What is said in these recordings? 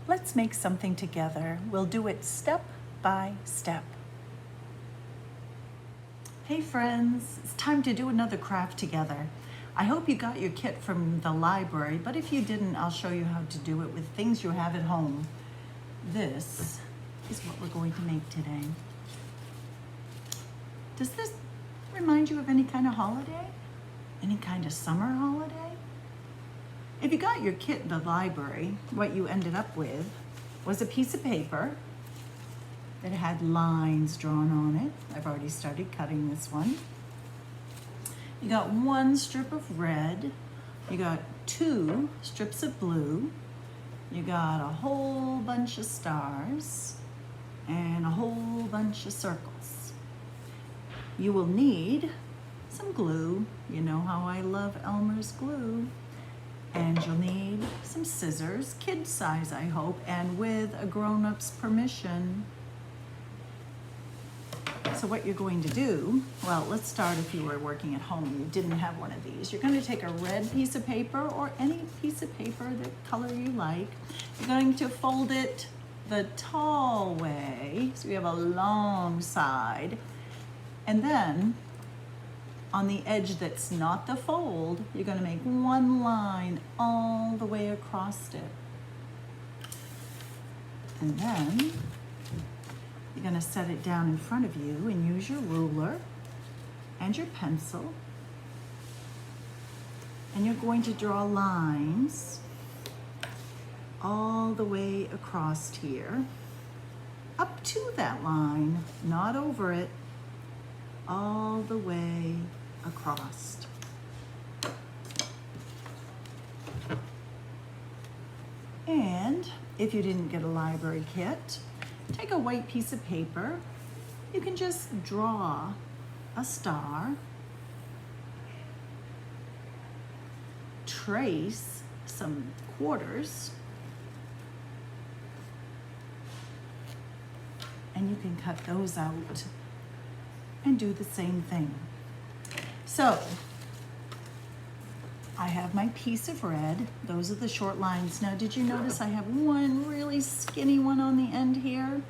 Let's make something together. We'll do it step by step. Hey friends, it's time to do another craft together. I hope you got your kit from the library, but if you didn't, I'll show you how to do it with things you have at home. This is what we're going to make today. Does this remind you of any kind of holiday? Any kind of summer holiday? If you got your kit in the library, what you ended up with was a piece of paper that had lines drawn on it. I've already started cutting this one. You got one strip of red. You got 2 strips of blue. You got a whole bunch of stars and a whole bunch of circles. You will need some glue. You know how I love Elmer's glue. And you'll need some scissors, kid size I hope, and with a grown-up's permission. So what you're going to do, well, let's start if you were working at home and you didn't have one of these. You're going to take a red piece of paper or any piece of paper, the color you like. You're going to fold it the tall way, so you have a long side. And then on the edge that's not the fold, you're going to make one line all the way across it. And then you're going to set it down in front of you and use your ruler and your pencil. And you're going to draw lines all the way across here, up to that line, not over it, all the way across. And if you didn't get a library kit, take a white piece of paper. You can just draw a star, trace some quarters, and you can cut those out and do the same thing. So I have my piece of red. Those are the short lines. Now, did you notice I have one really skinny one on the end here?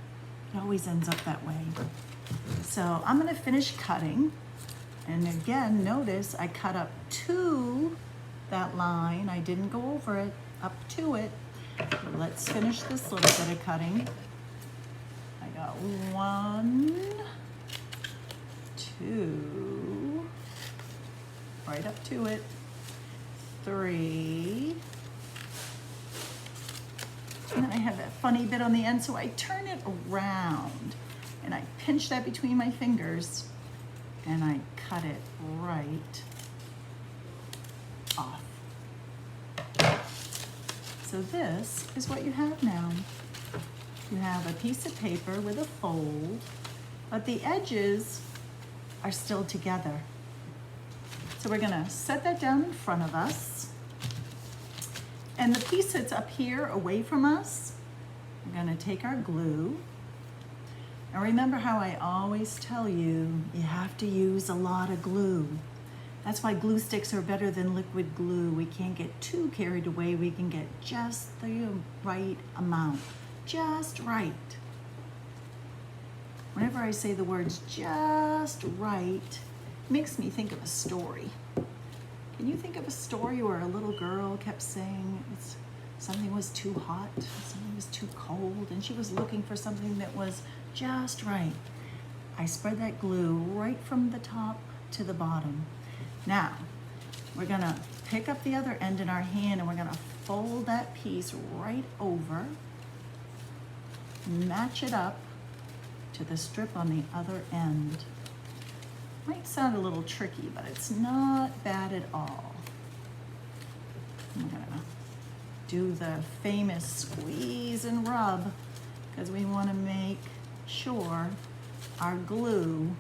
It always ends up that way. So I'm gonna finish cutting. And again, notice I cut up to that line. I didn't go over it, up to it. So let's finish this little bit of cutting. I got 1, 2, right up to it, 3, and then I have that funny bit on the end, so I turn it around and I pinch that between my fingers and I cut it right off. So this is what you have now. You have a piece of paper with a fold, but the edges are still together. So we're gonna set that down in front of us. And the piece that's up here away from us, we're gonna take our glue. And remember how I always tell you, you have to use a lot of glue. That's why glue sticks are better than liquid glue. We can't get too carried away. We can get just the right amount, just right. Whenever I say the words just right, it makes me think of a story. Can you think of a story where a little girl kept saying something was too hot, something was too cold, and she was looking for something that was just right? I spread that glue right from the top to the bottom. Now, we're gonna pick up the other end in our hand and we're gonna fold that piece right over, match it up to the strip on the other end. Might sound a little tricky, but it's not bad at all. I'm gonna do the famous squeeze and rub because we want to make sure our glue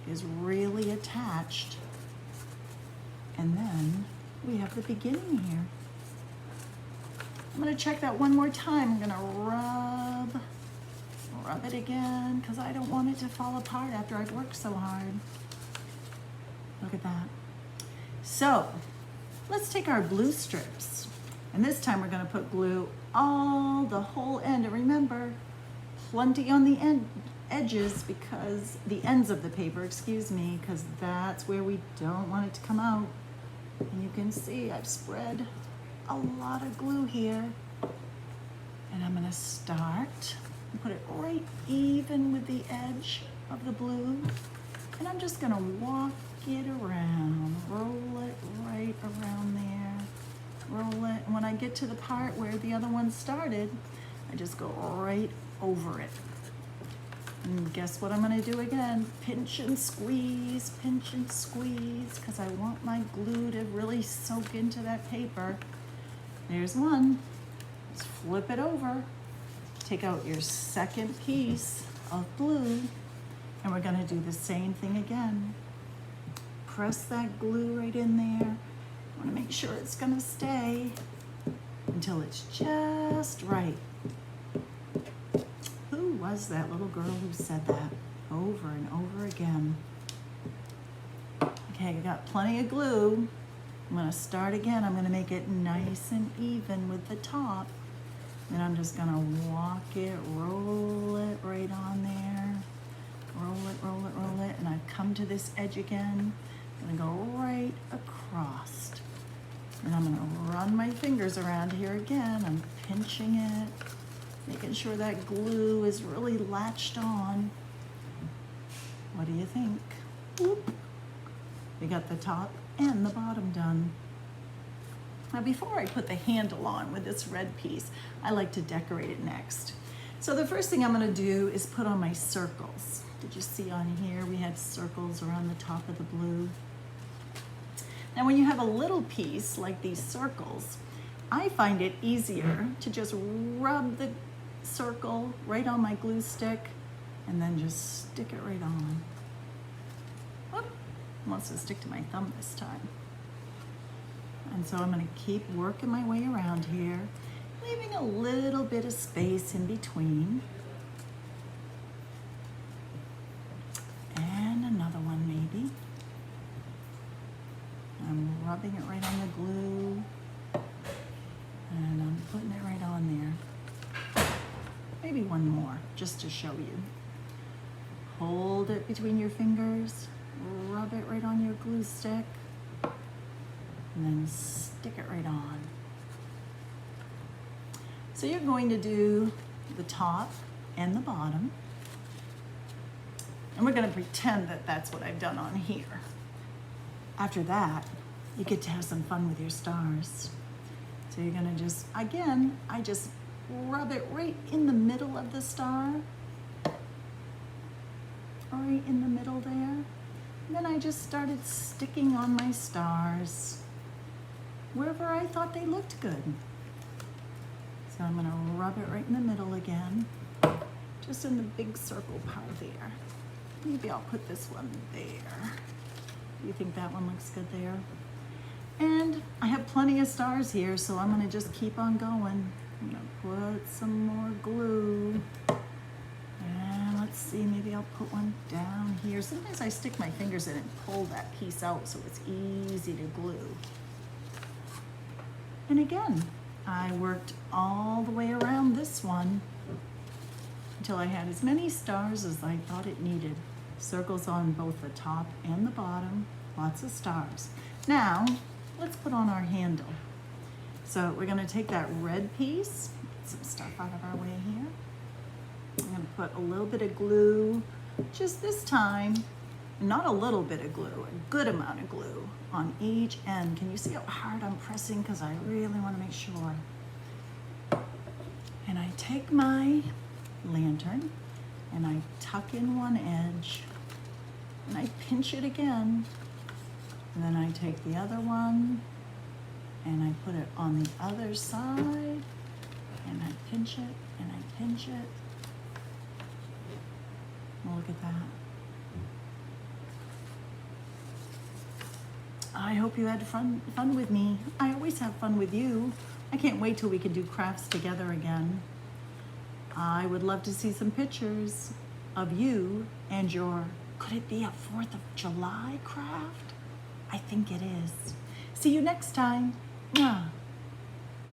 is really attached. And then we have the beginning here. I'm gonna check that one more time. I'm gonna rub it again because I don't want it to fall apart after I've worked so hard. Look at that. So let's take our blue strips And this time we're gonna put glue all the whole end. And remember, plenty on the edges, because the ends of the paper, excuse me, because that's where we don't want it to come out. And you can see I've spread a lot of glue here. And I'm gonna start and put it right even with the edge of the blue. And I'm just gonna walk it around, roll it right around there, roll it. And when I get to the part where the other one started, I just go right over it. And guess what I'm gonna do again? Pinch and squeeze, because I want my glue to really soak into that paper. There's one. Just flip it over. Take out your second piece of glue, and we're gonna do the same thing again. Press that glue right in there. I wanna make sure it's gonna stay until it's just right. Who was that little girl who said that over and over again? Okay, I got plenty of glue. I'm gonna start again. I'm gonna make it nice and even with the top. Then I'm just gonna walk it, roll it right on there. Roll it, roll it, roll it. And I've come to this edge again. I'm gonna go right across. And I'm gonna run my fingers around here again. I'm pinching it, making sure that glue is really latched on. What do you think? Whoop. We got the top and the bottom done. Now before I put the handle on with this red piece, I like to decorate it next. So the first thing I'm gonna do is put on my circles. Did you see on here we had circles around the top of the blue? Now when you have a little piece like these circles, I find it easier to just rub the circle right on my glue stick and then just stick it right on. Whoop, wants to stick to my thumb this time. And so I'm gonna keep working my way around here, leaving a little bit of space in between. And another one maybe. I'm rubbing it right on the glue, and I'm putting it right on there. Maybe one more, just to show you. Hold it between your fingers, rub it right on your glue stick, and then stick it right on. So you're going to do the top and the bottom. And we're gonna pretend that that's what I've done on here. After that, you get to have some fun with your stars. So you're gonna just, again, I just rub it right in the middle of the star. Right in the middle there. And then I just started sticking on my stars wherever I thought they looked good. So I'm gonna rub it right in the middle again, just in the big circle part there. Maybe I'll put this one there. Do you think that one looks good there? And I have plenty of stars here, so I'm gonna just keep on going. I'm gonna put some more glue. And let's see, maybe I'll put one down here. Sometimes I stick my fingers in and pull that piece out so it's easy to glue. And again, I worked all the way around this one until I had as many stars as I thought it needed. Circles on both the top and the bottom, lots of stars. Now, let's put on our handle. So we're gonna take that red piece, get some stuff out of our way here. I'm gonna put a little bit of glue, just this time, not a little bit of glue, a good amount of glue on each end. Can you see how hard I'm pressing? Because I really wanna make sure. And I take my lantern and I tuck in one edge and I pinch it again. And then I take the other one and I put it on the other side and I pinch it and I pinch it. Oh, look at that. I hope you had fun with me. I always have fun with you. I can't wait till we can do crafts together again. I would love to see some pictures of you and your, could it be a 4th of July craft? I think it is. See you next time. Mwah.